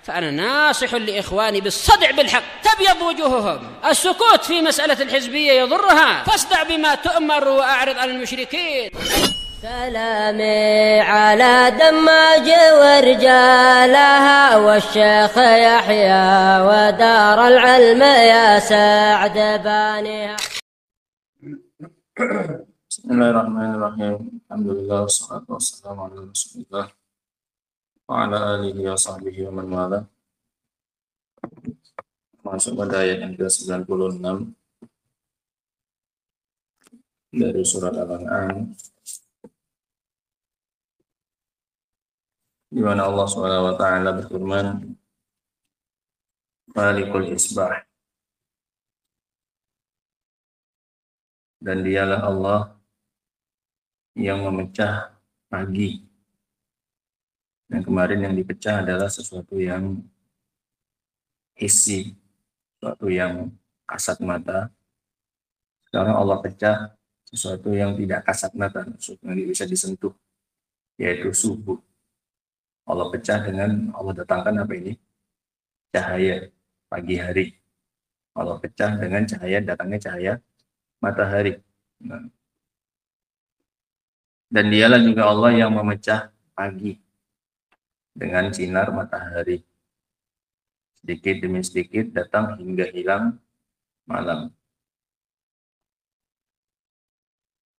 فأنا ناصح لإخواني بالصدع بالحق. تبيض وجوههم، السكوت في مسألة الحزبية يضرها، فاصدع بما تؤمر وأعرض عن المشركين. سلامي على دماج ورجالها والشيخ يحيى ودار العلم يا سعد بانيها. Bismillahirrahmanirrahim. Alhamdulillah wassalatu wassalamu ala Rasulillah wa ala alihi wa sahbihi wa man wala. Masuk pada ayat yang ke-96 dari surat Al-An'am, di mana Allah Subhanahu wa taala berfirman, Malikul Isbah, dan dialah Allah yang memecah pagi. Dan kemarin yang dipecah adalah sesuatu yang hissi, sesuatu yang kasat mata. Sekarang Allah pecah sesuatu yang tidak kasat mata, sesuatu yang bisa disentuh, yaitu subuh. Allah pecah dengan Allah datangkan apa ini? Cahaya pagi hari. Allah pecah dengan cahaya, datangnya cahaya matahari. Nah. Dan dialah juga Allah yang memecah pagi dengan sinar matahari. Sedikit demi sedikit datang hingga hilang malam.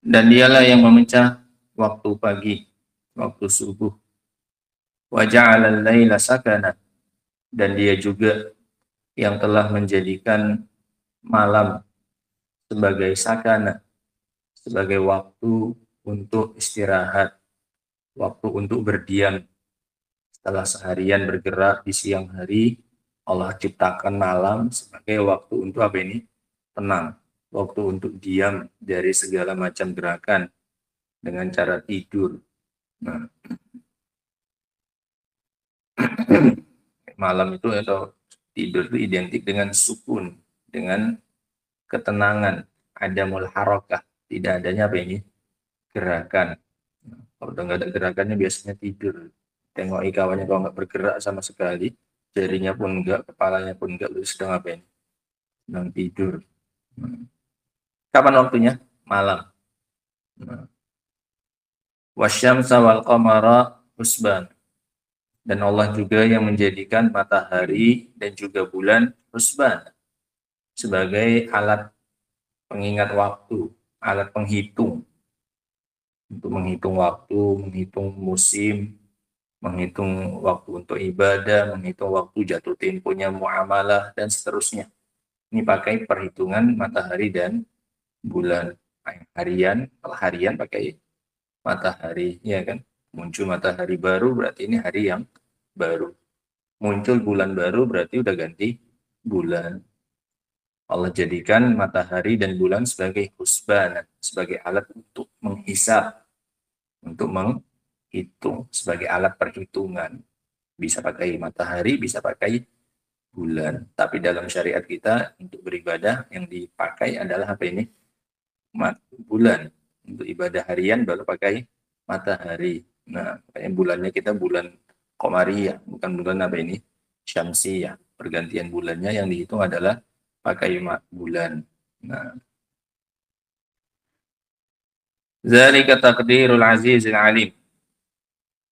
Dan dialah yang memecah waktu pagi, waktu subuh. Wa ja'ala al-laila sakana, dan dia juga yang telah menjadikan malam sebagai sakana, sebagai waktu untuk istirahat, waktu untuk berdiam. Setelah seharian bergerak di siang hari, Allah ciptakan malam sebagai waktu untuk apa ini? Tenang, waktu untuk diam dari segala macam gerakan dengan cara tidur. Nah, malam itu atau tidur itu identik dengan sukun, dengan ketenangan, adamul harakah, tidak adanya apa ini? Gerakan. Kalau udah nggak ada gerakannya biasanya tidur. Tengok kawannya kalau nggak bergerak sama sekali, jarinya pun enggak, kepalanya pun enggak, lu sedang apa ini? Sedang tidur. Kapan waktunya? Malam. Wasyamsa wal qamara husban. Dan Allah juga yang menjadikan matahari dan juga bulan husban sebagai alat pengingat waktu, alat penghitung. Untuk menghitung waktu, menghitung musim, menghitung waktu untuk ibadah, menghitung waktu jatuh temponya muamalah, dan seterusnya. Ini pakai perhitungan matahari dan bulan. Harian, kalau harian pakai matahari, ya kan? Muncul matahari baru berarti ini hari yang baru. Muncul bulan baru berarti udah ganti bulan. Allah jadikan matahari dan bulan sebagai husbanan, sebagai alat untuk menghisab, untuk menghitung, sebagai alat perhitungan. Bisa pakai matahari, bisa pakai bulan. Tapi dalam syariat kita untuk beribadah yang dipakai adalah apa ini? Bulan. Untuk ibadah harian baru pakai matahari. Nah, bulannya kita bulan Qomariyah, bukan bulan apa ini? Syamsiyah. Pergantian bulannya yang dihitung adalah pakai bulan. Nah, zalika taqdirul azizil alim.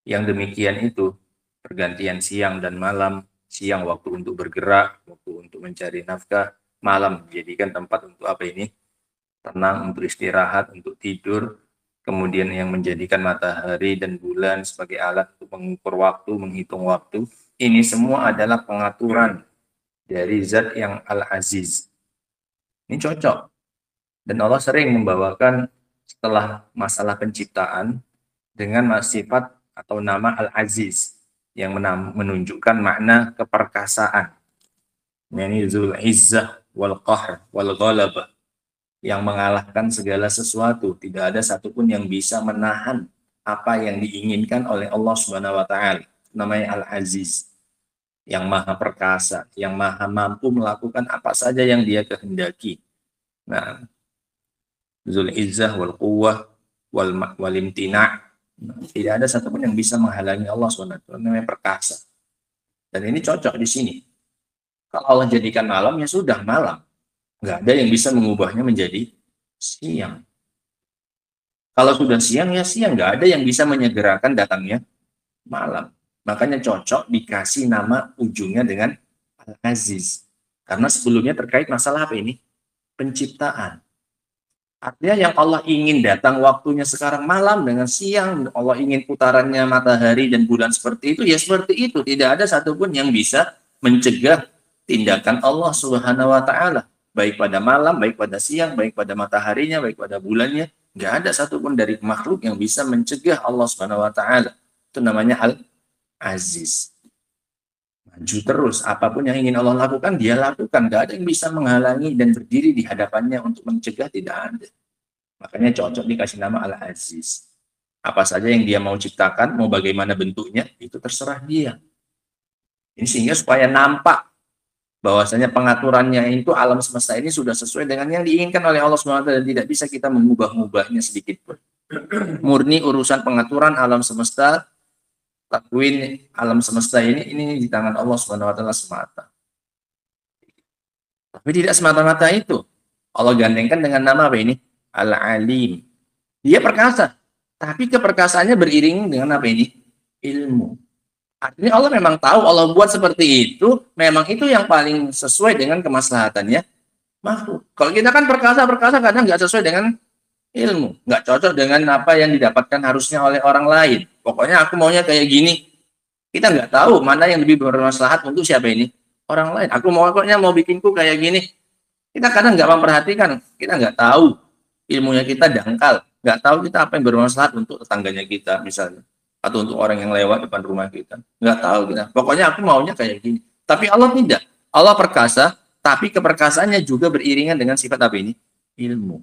Yang demikian itu pergantian siang dan malam. Siang waktu untuk bergerak, waktu untuk mencari nafkah, malam dijadikan tempat untuk apa ini? Tenang, untuk istirahat, untuk tidur. Kemudian yang menjadikan matahari dan bulan sebagai alat untuk mengukur waktu, menghitung waktu. Ini semua adalah pengaturan dari zat yang Al-Aziz. Ini cocok. Dan Allah sering membawakan setelah masalah penciptaan dengan sifat atau nama Al-Aziz yang menunjukkan makna keperkasaan. Yani Zul Izzah wal Qahr wal Ghalabah, yang mengalahkan segala sesuatu. Tidak ada satupun yang bisa menahan apa yang diinginkan oleh Allah Subhanahu wa taala. Namanya Al-Aziz, yang maha perkasa, yang maha mampu melakukan apa saja yang dia kehendaki. Nah, Zul Izzah wal Quwwah wal Imtina'. Tidak ada satupun yang bisa menghalangi Allah SWT. Namanya perkasa. Dan ini cocok di sini. Kalau Allah jadikan malam, ya sudah malam. Nggak ada yang bisa mengubahnya menjadi siang. Kalau sudah siang, ya siang. Nggak ada yang bisa menyegerakan datangnya malam. Makanya cocok dikasih nama ujungnya dengan Al-Aziz. Karena sebelumnya terkait masalah apa ini? Penciptaan. Artinya yang Allah ingin datang waktunya sekarang malam dengan siang, Allah ingin putarannya matahari dan bulan seperti itu, ya seperti itu. Tidak ada satupun yang bisa mencegah tindakan Allah Subhanahu wa Ta'ala, baik pada malam, baik pada siang, baik pada mataharinya, baik pada bulannya. Nggak ada satupun dari makhluk yang bisa mencegah Allah Subhanahu wa Ta'ala. Itu namanya Al-Aziz. Maju terus, apapun yang ingin Allah lakukan, dia lakukan. Nggak ada yang bisa menghalangi dan berdiri di hadapannya untuk mencegah, tidak ada. Makanya cocok dikasih nama Al-Aziz. Apa saja yang dia mau ciptakan, mau bagaimana bentuknya, itu terserah dia. Ini sehingga supaya nampak bahwasanya pengaturannya itu alam semesta ini sudah sesuai dengan yang diinginkan oleh Allah SWT dan tidak bisa kita mengubah-ubahnya sedikit pun. Murni urusan pengaturan alam semesta, takwin alam semesta ini di tangan Allah SWT semata. Tapi tidak semata-mata itu. Allah gandengkan dengan nama apa ini? Al-Alim. Dia perkasa, tapi keperkasaannya beriring dengan apa ini? Ilmu. Artinya Allah memang tahu, Allah buat seperti itu, memang itu yang paling sesuai dengan kemaslahatannya makhluk. Kalau kita kan perkasa kadang nggak sesuai dengan ilmu, nggak cocok dengan apa yang didapatkan harusnya oleh orang lain. Pokoknya aku maunya kayak gini. Kita nggak tahu mana yang lebih bermaslahat untuk siapa ini? Orang lain. Aku pokoknya mau bikinku kayak gini. Kita kadang nggak memperhatikan, kita nggak tahu ilmunya kita dangkal, nggak tahu kita apa yang bermaslahat untuk tetangganya kita misalnya. Atau untuk orang yang lewat depan rumah kita. Nggak tahu kita. Pokoknya aku maunya kayak gini. Tapi Allah tidak. Allah perkasa, tapi keperkasaannya juga beriringan dengan sifat apa ini? Ilmu.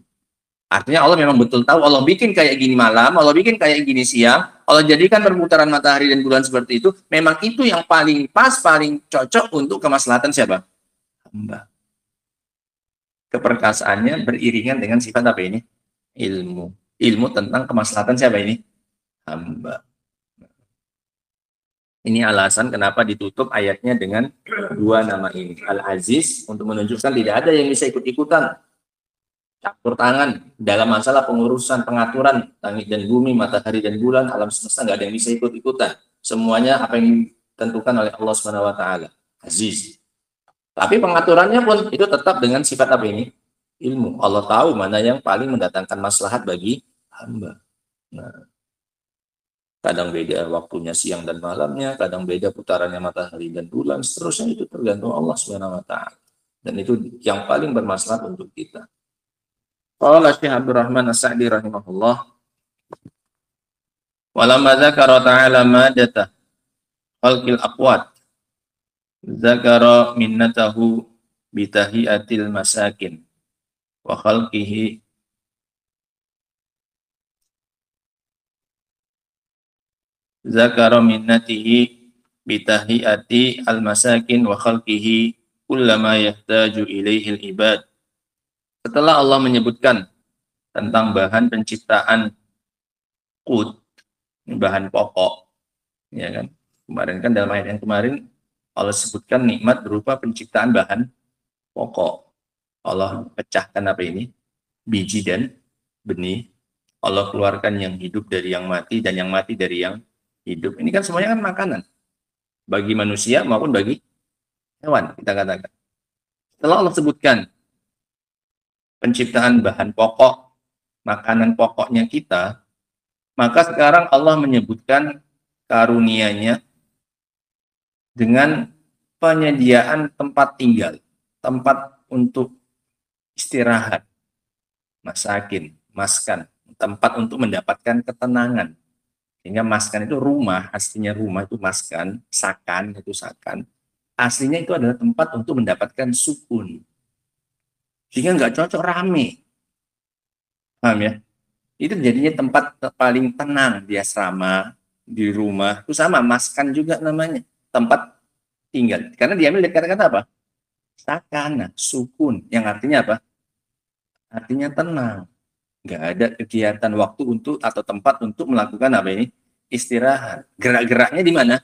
Artinya Allah memang betul tahu, Allah bikin kayak gini malam, Allah bikin kayak gini siang, Allah jadikan perputaran matahari dan bulan seperti itu, memang itu yang paling pas, paling cocok untuk kemaslahatan siapa? Hamba. Keperkasaannya beriringan dengan sifat apa ini? Ilmu. Ilmu tentang kemaslahatan siapa ini? Hamba. Ini alasan kenapa ditutup ayatnya dengan dua nama ini. Al-Aziz, untuk menunjukkan tidak ada yang bisa ikut-ikutan. Campur tangan dalam masalah pengurusan, pengaturan langit dan bumi, matahari dan bulan, alam semesta, nggak ada yang bisa ikut-ikutan. Semuanya apa yang ditentukan oleh Allah Subhanahu wa Ta'ala. Aziz. Tapi pengaturannya pun itu tetap dengan sifat apa ini? Ilmu. Allah tahu mana yang paling mendatangkan maslahat bagi hamba. Nah, kadang beda waktunya siang dan malamnya, kadang beda putarannya matahari dan bulan, seterusnya itu tergantung Allah Subhanahu wa Ta'ala. Dan itu yang paling bermaslahat untuk kita. Qala Syekh Abdul Rahman As-Sa'di rahimahullah, walamma dzakara ta'ala madata khalqil aqwat dzakara minnatahu bitahiyatil masakin wa khalqihi zakara minnatihi bitahiyati al-masakin wa khalqihi kullama yahtaju ilaihil ibad. Setelah Allah menyebutkan tentang bahan penciptaan qut, bahan pokok, ya kan? Kemarin kan dalam ayat yang kemarin Allah sebutkan nikmat berupa penciptaan bahan pokok. Allah pecahkan apa ini? Biji dan benih. Allah keluarkan yang hidup dari yang mati dan yang mati dari yang hidup. Ini kan semuanya kan makanan bagi manusia maupun bagi hewan, kita katakan. Setelah Allah sebutkan penciptaan bahan pokok, makanan pokoknya kita, maka sekarang Allah menyebutkan karunia-Nya dengan penyediaan tempat tinggal, tempat untuk istirahat, masakin, maskan, tempat untuk mendapatkan ketenangan. Sehingga maskan itu rumah, aslinya rumah itu maskan, sakan itu sakan. Aslinya itu adalah tempat untuk mendapatkan sukun. Sehingga nggak cocok rame. Paham ya? Itu jadinya tempat paling tenang di asrama, di rumah. Itu sama, maskan juga namanya. Tempat tinggal. Karena diambil dari kata-kata apa? Sakana, sukun. Yang artinya apa? Artinya tenang. Nggak ada kegiatan waktu untuk atau tempat untuk melakukan apa ini? Istirahat. Gerak-geraknya di mana?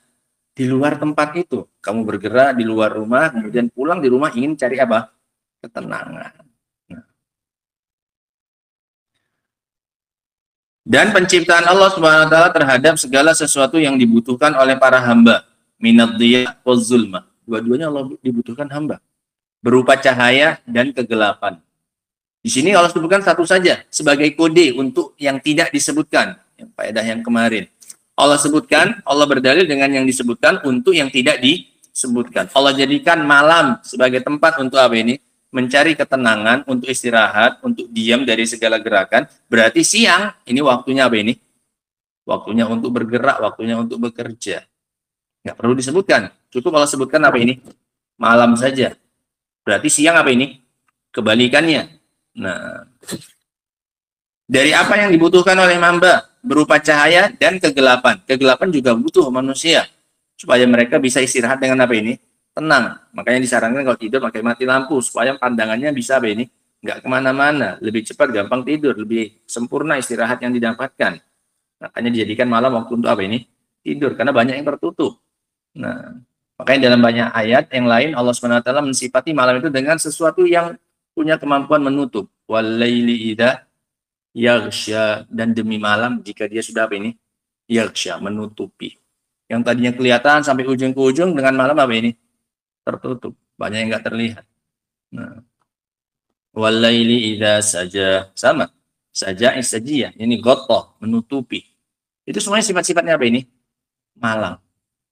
di luar tempat itu. Kamu bergerak di luar rumah, kemudian pulang di rumah ingin cari apa? Ketenangan. Nah. Dan penciptaan Allah Subhanahu wa taala terhadap segala sesuatu yang dibutuhkan oleh para hamba, minad dhiya waz zulma. Dua-duanya Allah dibutuhkan hamba, berupa cahaya dan kegelapan. Di sini Allah sebutkan satu saja sebagai kode untuk yang tidak disebutkan, yang faedah yang kemarin. Allah sebutkan, Allah berdalil dengan yang disebutkan untuk yang tidak disebutkan. Allah jadikan malam sebagai tempat untuk apa ini? Mencari ketenangan, untuk istirahat, untuk diam dari segala gerakan. Berarti siang, ini waktunya apa ini? Waktunya untuk bergerak, waktunya untuk bekerja. Nggak perlu disebutkan. Cukup Allah sebutkan apa ini? Malam saja. Berarti siang apa ini? Kebalikannya. Nah, dari apa yang dibutuhkan oleh hamba? Berupa cahaya dan kegelapan. Kegelapan juga butuh manusia. Supaya mereka bisa istirahat dengan apa ini? Tenang. Makanya disarankan kalau tidur pakai mati lampu. Supaya pandangannya bisa apa ini? Nggak kemana-mana. Lebih cepat, gampang tidur. Lebih sempurna istirahat yang didapatkan. Makanya dijadikan malam waktu untuk apa ini? Tidur. Karena banyak yang tertutup. Nah, makanya dalam banyak ayat yang lain Allah SWT mensifati malam itu dengan sesuatu yang punya kemampuan menutup. Walaili idza yaghsya, dan demi malam jika dia sudah apa ini? Yaghsya, menutupi. Yang tadinya kelihatan sampai ujung ke ujung, dengan malam apa ini? Tertutup. Banyak yang nggak terlihat. Nah, walaili idza saja, sama. Saja istajiyah, ini ghatta, menutupi. Itu semuanya sifat-sifatnya apa ini? Malam.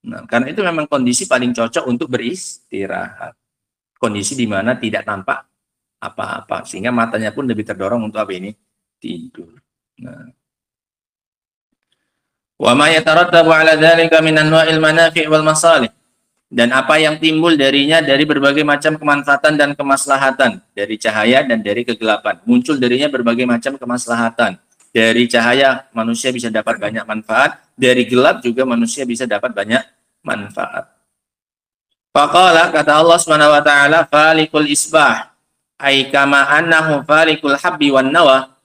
Nah, karena itu memang kondisi paling cocok untuk beristirahat. Kondisi di mana tidak nampak apa-apa, sehingga matanya pun lebih terdorong untuk apa ini? Tidur. Nah. Wa ma yatarattabu 'ala dzalika min anwa'il manafi' wal masalih. Dan apa yang timbul darinya dari berbagai macam kemanfaatan dan kemaslahatan, dari cahaya dan dari kegelapan. Muncul darinya berbagai macam kemaslahatan. Dari cahaya manusia bisa dapat banyak manfaat, dari gelap juga manusia bisa dapat banyak manfaat. Faqala, kata Allah Subhanahu wa taala, falikul isbah, ai kama annahu falikul habbi wan nawa,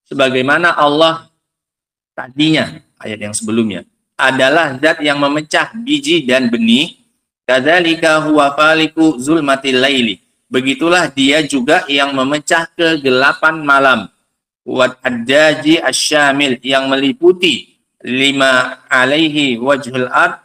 sebagaimana Allah tadinya, ayat yang sebelumnya, adalah zat yang memecah biji dan benih, kadzalika huwa faliku zulmatil laili, begitulah dia juga yang memecah kegelapan malam, wat addaji asyamil, yang meliputi lima alaihi wajhul ard,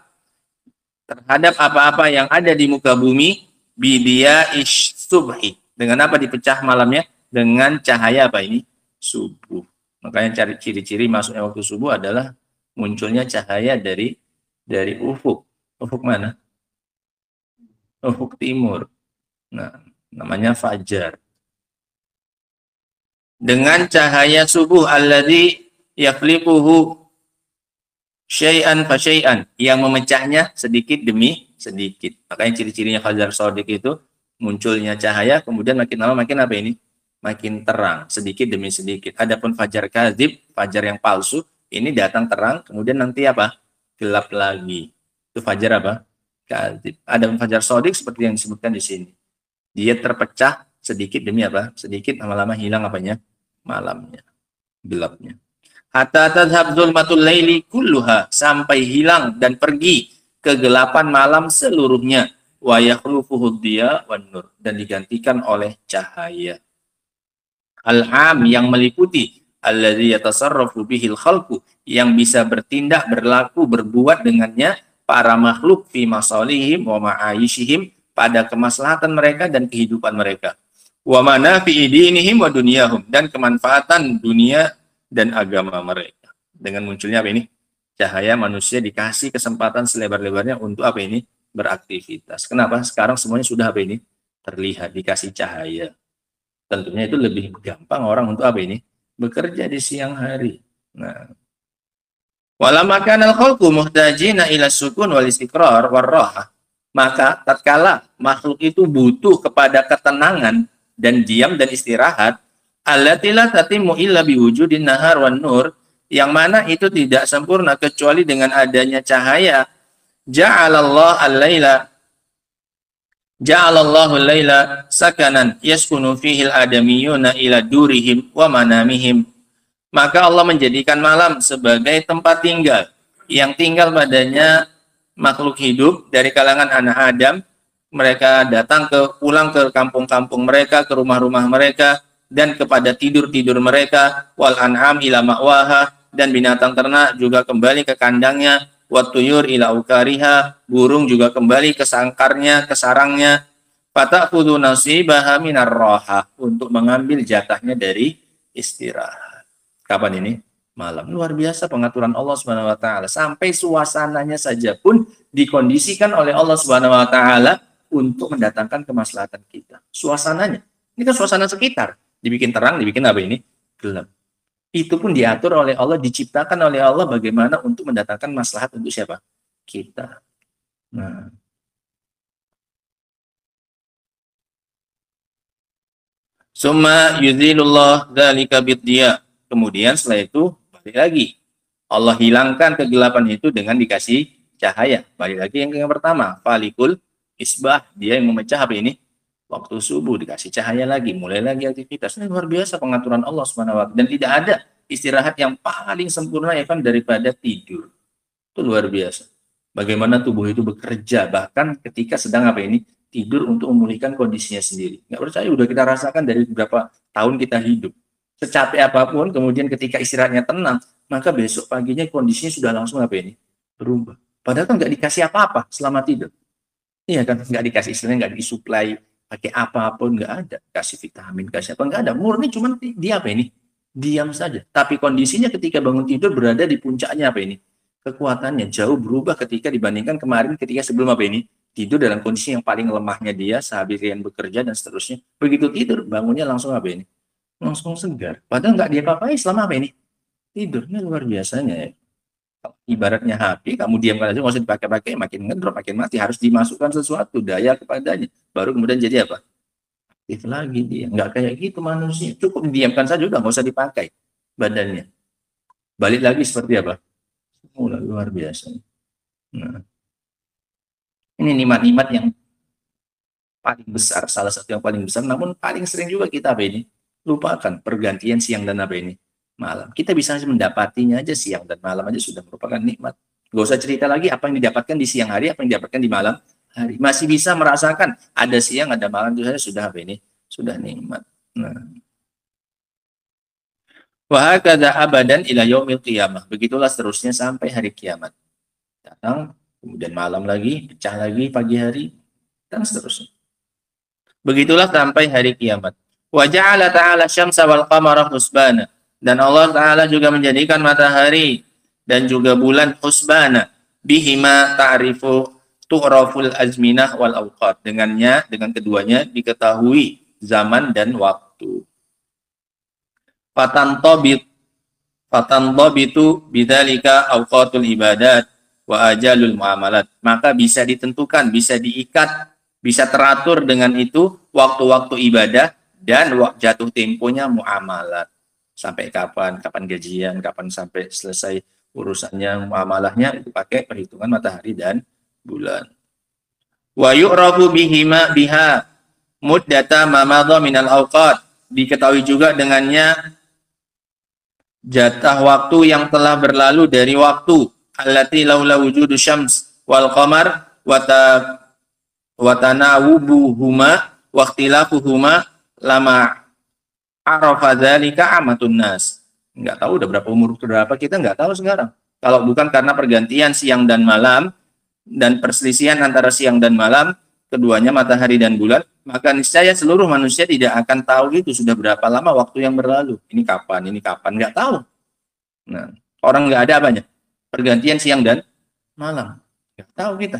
terhadap apa-apa yang ada di muka bumi, bidia ish subhi, dengan apa dipecah malamnya? Dengan cahaya apa ini? Subuh. Makanya cari ciri-ciri masuknya waktu subuh adalah munculnya cahaya dari ufuk. Ufuk mana? Ufuk timur. Nah, namanya fajar. Dengan cahaya subuh alladzi yafliquhu syai'an fa syai'an, yang memecahnya sedikit demi sedikit. Makanya ciri-cirinya fajar shadiq itu munculnya cahaya, kemudian makin lama makin apa ini? Makin terang, sedikit demi sedikit. Adapun fajar kadzib, fajar yang palsu, ini datang terang, kemudian nanti apa? Gelap lagi. Itu fajar apa? Kadzib. Adapun fajar shadiq seperti yang disebutkan di sini. Dia terpecah sedikit demi apa? Sedikit, lama-lama hilang apanya? Malamnya, gelapnya. Hatta tadhhab zulmatul laili kulluha, sampai hilang dan pergi kegelapan malam seluruhnya, wa yakhlufuhu dhiya wan nur, dan digantikan oleh cahaya. Al-am, yang meliputi, alladzi yatasarrafu bihil khalqu, yang bisa bertindak, berlaku, berbuat dengannya para makhluk fi masalihim wa ma'ayishihim, pada kemaslahatan mereka dan kehidupan mereka. Wa manafi'i dinihim wa dunyahum, dan kemanfaatan dunia dan agama mereka. Dengan munculnya apa ini? Cahaya, manusia dikasih kesempatan selebar-lebarnya untuk apa ini? Beraktivitas. Kenapa? Sekarang semuanya sudah apa ini? Terlihat, dikasih cahaya. Tentunya itu lebih gampang orang untuk apa ini? Bekerja di siang hari. Nah, walamma kana al-khalqu muhtajina ila sukun wal istiqrar war raha, maka tatkala makhluk itu butuh kepada ketenangan dan diam dan istirahat, allati la tatimmu illa biwujudin nahar wan nur, yang mana itu tidak sempurna kecuali dengan adanya cahaya. Ja'alallahu al-laila sakanan yaskunu fihi al-adamiyuna ila durihim wa manamihim, maka Allah menjadikan malam sebagai tempat tinggal, yang tinggal padanya makhluk hidup dari kalangan anak Adam, mereka datang pulang ke kampung-kampung mereka, ke rumah-rumah mereka, dan kepada tidur-tidur mereka, wal an'am ila ma'waha, dan binatang ternak juga kembali ke kandangnya, wat tuyur ila ukariha, burung juga kembali ke sangkarnya, ke sarangnya, fata'khudhu nasibaha minar raha, untuk mengambil jatahnya dari istirahat. Kapan ini? Malam. Luar biasa pengaturan Allah Subhanahu wa taala. Sampai suasananya saja pun dikondisikan oleh Allah Subhanahu wa taala untuk mendatangkan kemaslahatan kita. Suasananya. Ini kan suasana sekitar. Dibikin terang, dibikin apa ini? Gelap. Itu pun diatur oleh Allah, diciptakan oleh Allah bagaimana untuk mendatangkan maslahat untuk siapa? Kita. Nah. Summa yuzilullah dzalika biddiya. Kemudian setelah itu balik lagi. Allah hilangkan kegelapan itu dengan dikasih cahaya. Balik lagi yang pertama, falikul isbah, dia yang memecah apa ini? Waktu subuh dikasih cahaya lagi, mulai lagi aktivitas. Ini luar biasa pengaturan Allah Subhanahu wa taala, dan tidak ada istirahat yang paling sempurna ya kan daripada tidur. Itu luar biasa. Bagaimana tubuh itu bekerja bahkan ketika sedang apa ini? Tidur untuk memulihkan kondisinya sendiri. Nggak percaya, udah kita rasakan dari beberapa tahun kita hidup. Secapek apapun, kemudian ketika istirahatnya tenang, maka besok paginya kondisinya sudah langsung apa ini? Berubah. Padahal kan nggak dikasih apa-apa selama tidur. Iya kan, nggak dikasih istilahnya, nggak disuplai pakai apapun, nggak ada. Kasih vitamin, kasih apa, nggak ada. Murni cuman dia apa ini? Diam saja. Tapi kondisinya ketika bangun tidur berada di puncaknya apa ini? Kekuatannya jauh berubah ketika dibandingkan kemarin ketika sebelum apa ini? Tidur dalam kondisi yang paling lemahnya dia, seharian bekerja dan seterusnya. Begitu tidur, bangunnya langsung apa ini? Langsung segar. Padahal nggak dia-apain selama apa ini? Tidurnya luar biasanya ya. Ibaratnya HP, kamu diamkan aja, nggak usah dipakai-pakai, makin ngedrop, makin mati. Harus dimasukkan sesuatu, daya kepadanya. Baru kemudian jadi apa? Aktif lagi dia. Nggak kayak gitu manusia. Cukup didiamkan saja, udah nggak usah dipakai badannya. Balik lagi seperti apa? Luar biasa. Nah. Ini nikmat-nikmat yang paling besar, salah satu yang paling besar, namun paling sering juga kita apa ini? Lupakan pergantian siang dan apa ini? Malam. Kita bisa mendapatinya aja siang dan malam aja sudah merupakan nikmat. Gak usah cerita lagi apa yang didapatkan di siang hari, apa yang didapatkan di malam hari. Masih bisa merasakan ada siang, ada malam, itu saja sudah apa ini? Sudah nikmat. Nah. Wa hakadha abadan ila yaumil qiyamah. Begitulah seterusnya sampai hari kiamat. Datang, kemudian malam lagi, pecah lagi pagi hari, dan seterusnya. Begitulah sampai hari kiamat. Wa ja'ala ta'ala syamsa wal qamara husbana. Dan Allah Ta'ala juga menjadikan matahari dan juga bulan husbana. Bihima ta'rifu tu'raful azminah wal awqat. Dengannya, dengan keduanya diketahui zaman dan waktu. Fatantabitu bidzalika awqatul ibadat wa ajalul muamalat. Maka bisa ditentukan, bisa diikat, bisa teratur dengan itu waktu-waktu ibadah dan jatuh temponya muamalat. Sampai kapan gajian, kapan sampai selesai urusannya, muamalahnya, itu pakai perhitungan matahari dan bulan. Wa yu'rafu bihima biha muddata ma madha minal awqat. Diketahui juga dengannya jatah waktu yang telah berlalu dari waktu. Allati laula wujudu syams wal qamar wa tanawubuhuma wa ikhtilafuhuma lama arafa dzalika amatun nas. Enggak tahu udah berapa umur berapa kita, enggak tahu sekarang. Kalau bukan karena pergantian siang dan malam dan perselisihan antara siang dan malam, keduanya matahari dan bulan, maka niscaya seluruh manusia tidak akan tahu itu sudah berapa lama waktu yang berlalu. Ini kapan, enggak tahu. Nah, orang enggak ada apanya? Pergantian siang dan malam. Enggak tahu kita.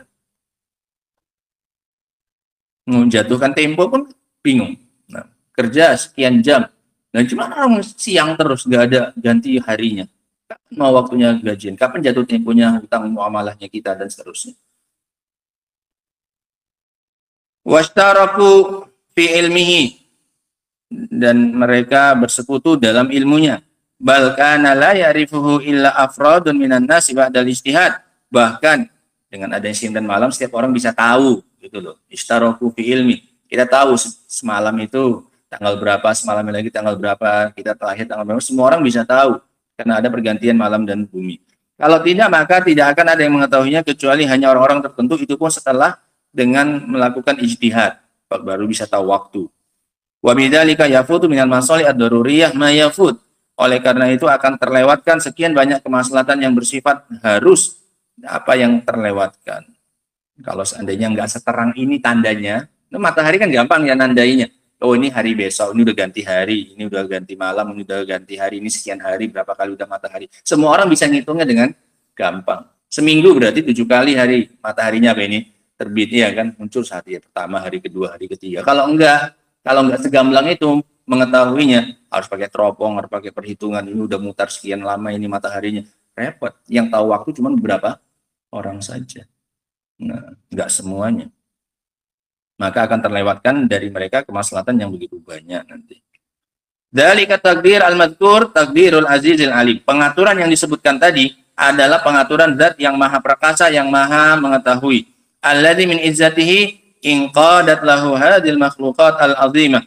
Menjatuhkan tempo pun bingung. Nah, kerja sekian jam. Dan cuma orang siang terus, nggak ada ganti harinya. Kapan mau waktunya gajian? Kapan jatuh temponya hutang muamalahnya kita dan seterusnya. Washtaraku fi ilmihi, dan mereka bersekutu dalam ilmunya. Bal kana la ya'rifuhu illa afradun minan nasi ba'dal ijtihad. Bahkan dengan adanya siang dan malam setiap orang bisa tahu gitu loh. Ishtaraku fi ilmi. Kita tahu semalam itu tanggal berapa, semalam lagi tanggal berapa, kita terakhir tanggal berapa, semua orang bisa tahu karena ada pergantian malam dan bumi. Kalau tidak, maka tidak akan ada yang mengetahuinya kecuali hanya orang-orang tertentu, itu pun setelah dengan melakukan ijtihad, baru bisa tahu waktu. Wa bidzalika yafutu minal masalih ad-daruriyah ma yafut. Oleh karena itu akan terlewatkan sekian banyak kemaslahatan yang bersifat harus apa yang terlewatkan. Kalau seandainya nggak seterang ini tandanya, matahari kan gampang ya nandainya. Oh ini hari besok, ini udah ganti hari, ini udah ganti malam, ini udah ganti hari, ini sekian hari, berapa kali udah matahari. Semua orang bisa ngitungnya dengan gampang. Seminggu berarti 7 kali hari mataharinya apa ini terbit ya kan, muncul saat hari pertama, hari kedua, hari ketiga. Kalau enggak segamblang itu mengetahuinya, harus pakai teropong, harus pakai perhitungan, ini udah mutar sekian lama ini mataharinya. Repot. Yang tahu waktu cuma beberapa orang saja. Nah, enggak semuanya. Maka akan terlewatkan dari mereka kemaslahatan yang begitu banyak nanti. Dzalika takdir al-madzkur takdirul azizil alim. Pengaturan yang disebutkan tadi adalah pengaturan zat yang maha perkasa, yang maha mengetahui. Alladzi min izzatihi inqadat lahu hadhil makhluqat al-azimah.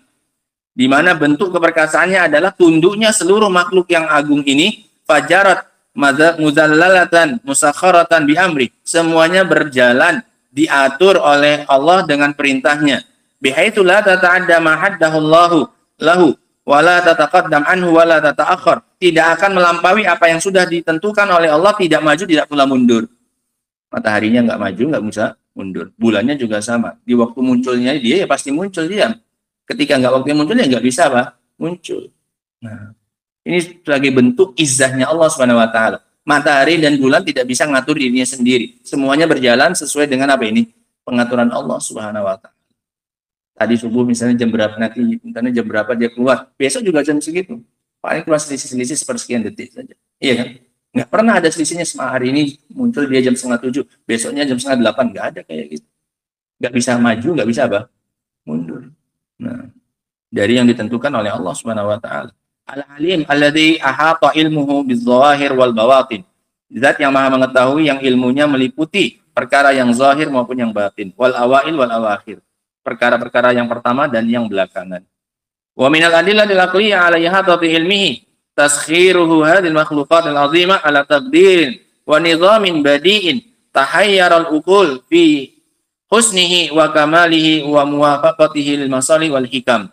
Di mana bentuk keperkasaannya adalah tunduknya seluruh makhluk yang agung ini, fajarat muzallalatan musakharatan bi amri. Semuanya berjalan diatur oleh Allah dengan perintahnya. Bihaitsu la tata'adda ma haddahu Allahu lahu wa la tataqaddam anhu wa la tata'akhkhar. Tidak akan melampaui apa yang sudah ditentukan oleh Allah, tidak maju, tidak pula mundur. Mataharinya nggak maju, nggak bisa mundur. Bulannya juga sama. Di waktu munculnya dia ya pasti muncul dia. Ketika nggak waktu muncul ya nggak bisa apa? Muncul. Nah, ini sebagai bentuk izzahnya Allah Subhanahu wa taala. Matahari dan bulan tidak bisa ngatur dirinya sendiri. Semuanya berjalan sesuai dengan apa ini? Pengaturan Allah Subhanahu wa taala. Tadi subuh misalnya jam berapa, nanti misalnya jam berapa dia keluar. Besok juga jam segitu. Paling keluar selisih-selisih sepersekian detik saja. Iya kan? Nggak pernah ada selisihnya sama hari ini muncul dia jam 6:30, besoknya jam 7:30. Nggak ada kayak gitu. Nggak bisa maju, nggak bisa apa? Mundur. Nah, dari yang ditentukan oleh Allah Subhanahu wa taala. Al-alim alladzi ahata ilmuhu bizawahir wal bawatin. Zat yang maha mengetahui yang ilmunya meliputi perkara yang zahir maupun yang batin. Wal awail wal awakhir. Perkara-perkara yang pertama dan yang belakangan. Wa minal adillatil aqliyah ala ihatati ilmihi taskhiruhu hadhil makhluqat al-azimah ala taqdirin wa nizamin badi'in tahayyara al-uqul fi husnihi wa kamalihi wa muwafaqatihi lil masalih wal hikam.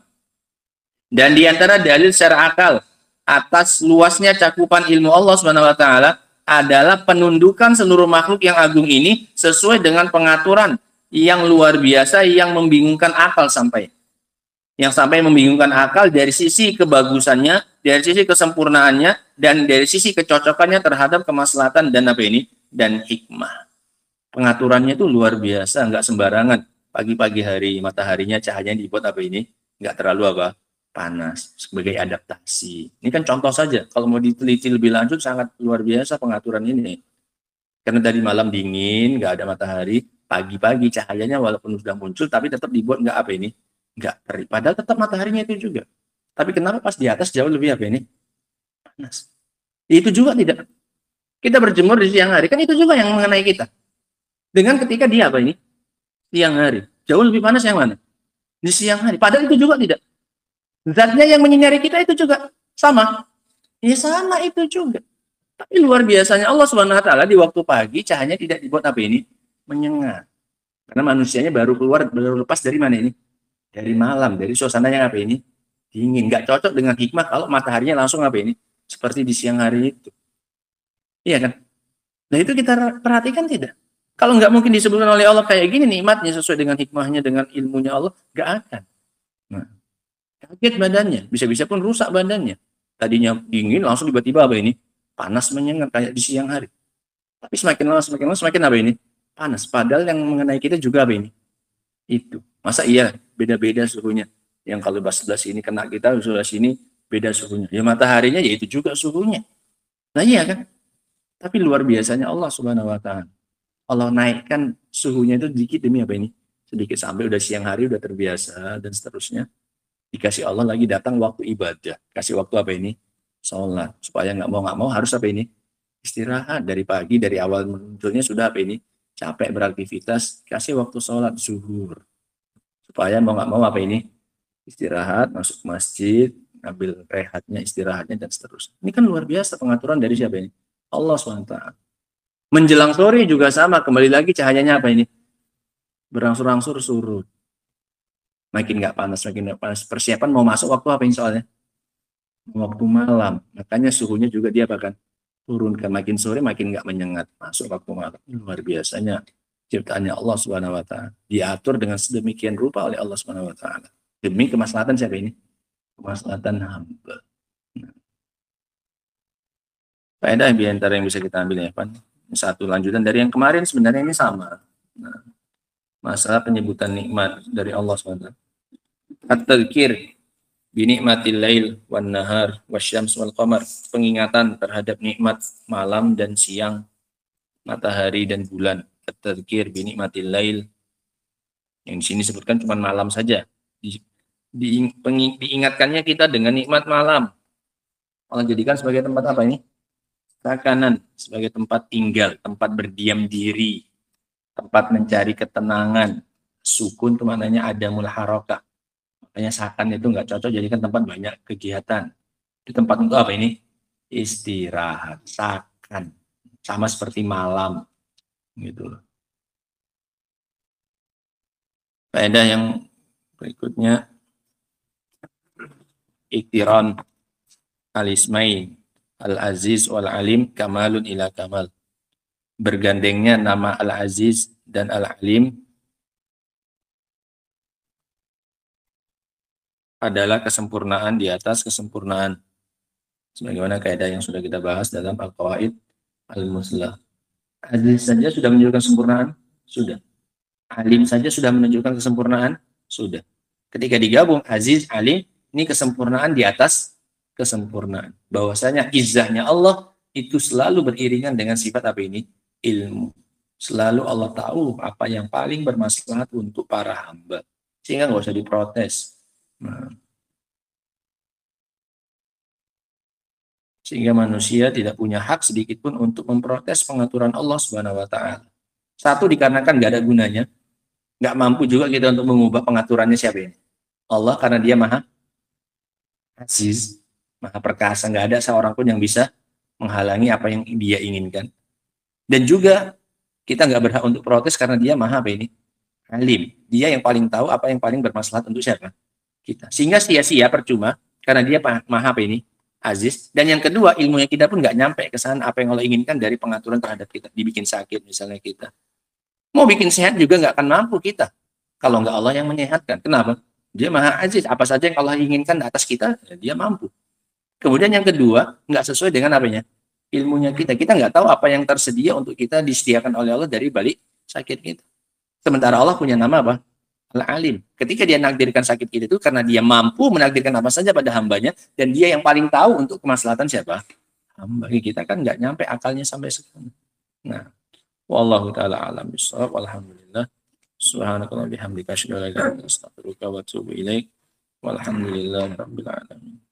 Dan di antara dalil secara akal atas luasnya cakupan ilmu Allah Subhanahu wa taala adalah penundukan seluruh makhluk yang agung ini sesuai dengan pengaturan yang luar biasa yang membingungkan akal sampai membingungkan akal dari sisi kebagusannya, dari sisi kesempurnaannya, dan dari sisi kecocokannya terhadap kemaslahatan dan apa ini dan hikmah. Pengaturannya itu luar biasa, nggak sembarangan. Pagi-pagi hari mataharinya cahayanya dibuat apa ini nggak terlalu apa panas sebagai adaptasi. Ini kan contoh saja. Kalau mau diteliti lebih lanjut sangat luar biasa pengaturan ini. Karena dari malam dingin, nggak ada matahari, pagi-pagi cahayanya walaupun sudah muncul tapi tetap dibuat nggak apa ini nggak terik. Padahal tetap mataharinya itu juga. Tapi kenapa pas di atas jauh lebih apa ini panas? Itu juga tidak. Kita berjemur di siang hari kan itu juga yang mengenai kita. Dengan ketika dia apa ini siang hari jauh lebih panas yang mana? Di siang hari. Padahal itu juga tidak. Zatnya yang menyinari kita itu juga sama. Ya sama itu juga. Tapi luar biasanya Allah Subhanahu wa taala di waktu pagi cahayanya tidak dibuat apa ini menyengat. Karena manusianya baru lepas dari mana ini? Dari malam, dari suasana yang apa ini? Dingin. Nggak cocok dengan hikmah kalau mataharinya langsung apa ini? Seperti di siang hari itu. Iya kan? Nah itu kita perhatikan tidak? Kalau nggak mungkin disebutkan oleh Allah kayak gini nikmatnya sesuai dengan hikmahnya, dengan ilmunya Allah, nggak akan. Nah, kaget badannya, bisa-bisa pun rusak badannya. Tadinya dingin, langsung tiba-tiba apa ini? Panas menyengat kayak di siang hari. Tapi semakin lama semakin apa ini? Panas. Padahal yang mengenai kita juga apa ini? Itu. Masa iya beda-beda suhunya? Yang kalau sebelah sini kena kita, sebelah sini beda suhunya. Ya mataharinya ya itu juga suhunya. Nah iya kan? Tapi luar biasanya Allah Subhanahu wa taala. Allah naikkan suhunya itu sedikit demi apa ini? Sedikit sampai udah siang hari udah terbiasa dan seterusnya. Dikasih Allah lagi datang waktu ibadah. Kasih waktu apa ini? Sholat. Supaya nggak mau harus apa ini? Istirahat dari pagi, dari awal munculnya sudah apa ini? Capek beraktivitas. Kasih waktu sholat zuhur. Supaya nggak mau apa ini? Istirahat, masuk masjid, ambil rehatnya, istirahatnya, dan seterusnya. Ini kan luar biasa pengaturan dari siapa ini? Allah SWT. Menjelang sore juga sama, kembali lagi cahayanya apa ini? Berangsur-angsur surut. Makin nggak panas, makin nggak panas. Persiapan mau masuk waktu apa ini soalnya? Waktu malam. Makanya suhunya juga dia bahkan turunkan. Makin sore makin nggak menyengat. Masuk waktu malam. Luar biasanya ciptaannya Allah Subhanahu wa taala. Diatur dengan sedemikian rupa oleh Allah Subhanahu wa taala. Demi kemaslahatan siapa ini? Kemaslahatan hamba. Faedah di antara yang bisa kita ambil ya, Pak. Satu lanjutan dari yang kemarin sebenarnya ini sama. Nah, masalah penyebutan nikmat dari Allah SWT. At-tadhkir bi nikmatil lail wan nahar wasyams wal qamar. Pengingatan terhadap nikmat malam dan siang, matahari dan bulan. At-tadhkir bi nikmatil lail. Yang di sini disebutkan cuma malam saja. Diingatkannya kita dengan nikmat malam. Allah jadikan sebagai tempat apa ini? Sakanan, sebagai tempat tinggal, tempat berdiam diri, tempat mencari ketenangan. Sukun itu maknanya adamul harakah. Makanya sakan itu nggak cocok jadikan tempat banyak kegiatan. Di tempat untuk apa ini? Istirahat, sakan. Sama seperti malam. Gitu loh. Faedah yang berikutnya, iktiran al-ismain al-aziz wal-alim kamalun ila kamal. Bergandengnya nama al-aziz dan al-alim adalah kesempurnaan di atas kesempurnaan. Sebagaimana kaidah yang sudah kita bahas dalam al-qawaid al-muslah. Aziz saja sudah menunjukkan kesempurnaan? Sudah. Alim saja sudah menunjukkan kesempurnaan? Sudah. Ketika digabung aziz, alim, ini kesempurnaan di atas kesempurnaan. Bahwasanya izzahnya Allah itu selalu beriringan dengan sifat apa ini? Ilmu. Selalu Allah tahu apa yang paling bermaslahat untuk para hamba. Sehingga nggak usah diprotes. Nah. Sehingga manusia tidak punya hak sedikit pun untuk memprotes pengaturan Allah Subhanahu wa taala. Satu, dikarenakan nggak ada gunanya. Nggak mampu juga kita untuk mengubah pengaturannya siapa ini? Allah, karena dia maha aziz, maha perkasa, nggak ada seorang pun yang bisa menghalangi apa yang dia inginkan. Dan juga kita nggak berhak untuk protes karena dia maha apa ini? Alim. Dia yang paling tahu apa yang paling bermaslahat untuk siapa? Kita. Sehingga sia-sia, percuma, karena dia maha apa ini? Aziz. Dan yang kedua, ilmunya kita pun nggak nyampe ke sana apa yang Allah inginkan dari pengaturan terhadap kita. Dibikin sakit misalnya kita. Mau bikin sehat juga nggak akan mampu kita. Kalau nggak Allah yang menyehatkan. Kenapa? Dia maha aziz. Apa saja yang Allah inginkan di atas kita, dia mampu. Kemudian yang kedua, nggak sesuai dengan apanya? Ilmunya kita. Kita nggak tahu apa yang tersedia untuk kita disediakan oleh Allah dari balik sakit kita. Sementara Allah punya nama apa? Al-Alim. Ketika dia menakdirkan sakit kita itu karena dia mampu menakdirkan apa saja pada hambanya, dan dia yang paling tahu untuk kemaslahatan siapa? Hamba. Kita kan nggak nyampe akalnya sampai sekarang. Nah, wallahu ta'ala alam bisawab. Alhamdulillah. Subhanakallah bihamdika asyhadu an la ilaha illa anta astaghfiruka wa atubu ilaik. Walhamdulillahirabbil alamin.